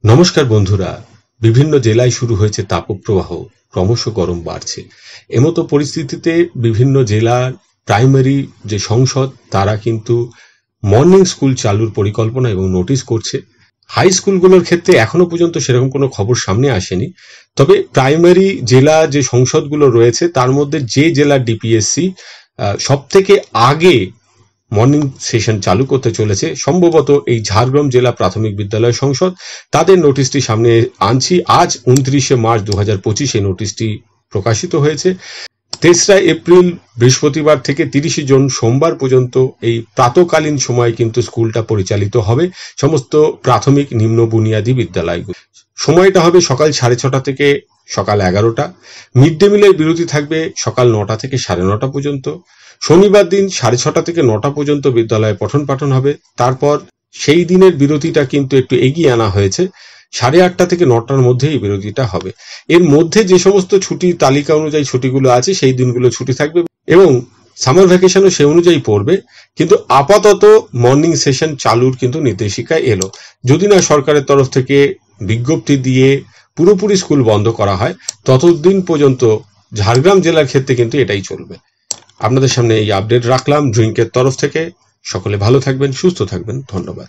নমস্কার বন্ধুরা, বিভিন্ন জেলায় শুরু হয়েছে তাপপ্রবাহ, ক্রমশ গরম বাড়ছে। এমতো পরিস্থিতিতে বিভিন্ন জেলার প্রাইমারি যে সংসদ তারা কিন্তু মর্নিং স্কুল চালুর পরিকল্পনা এবং নোটিশ করছে। হাই স্কুলগুলোর ক্ষেত্রে এখনো পর্যন্ত সেরকম কোনো খবর সামনে আসেনি, তবে প্রাইমারি জেলা যে সংসদগুলো রয়েছে তার মধ্যে যে জেলার ডিপিএসসি সব থেকে আগে মর্নিং সেশন চালু করতে চলেছে সম্ভবত এই ঝাড়গ্রাম জেলা প্রাথমিক বিদ্যালয় সংসদ। তাদের নোটিশটি সামনে আনছি। আজ 29শে মার্চ 2025 এই নোটিশটি প্রকাশিত হয়েছে। 3রা এপ্রিল বৃহস্পতিবার থেকে 30শে জুন সোমবার পর্যন্ত এই প্রাতকালীন সময় কিন্তু স্কুলটা পরিচালিত হবে সমস্ত প্রাথমিক নিম্ন বুনিয়াদী বিদ্যালয়গুলো। সময়টা হবে সকাল 6:30 থেকে সকাল 11টা। মিড ডে মিলের বিরতি থাকবে সকাল 9টা থেকে 9:30 পর্যন্ত। শনিবার দিন 6:30 থেকে 9টা পর্যন্ত বিদ্যালয়ে পঠন পাঠন হবে। তারপর সেই দিনের বিরতিটা কিন্তু একটু এগিয়ে আনা হয়েছে, 8:30 থেকে 9টার মধ্যেই বিরতিটা হবে। এর মধ্যে যে সমস্ত ছুটির তালিকা অনুযায়ী ছুটিগুলো আছে সেই দিনগুলো ছুটি থাকবে এবং সামার ভ্যাকেশনও সে অনুযায়ী পড়বে। কিন্তু আপাতত মর্নিং সেশন চালুর কিন্তু নির্দেশিকা এলো। যদি না সরকারের তরফ থেকে বিজ্ঞপ্তি দিয়ে পুরোপুরি স্কুল বন্ধ করা হয়, ততদিন পর্যন্ত ঝাড়গ্রাম জেলার ক্ষেত্রে কিন্তু এটাই চলবে। আপনাদের সামনে এই আপডেট রাখলাম ড্রিঙ্কের তরফ থেকে। সকলে ভালো থাকবেন, সুস্থ থাকবেন। ধন্যবাদ।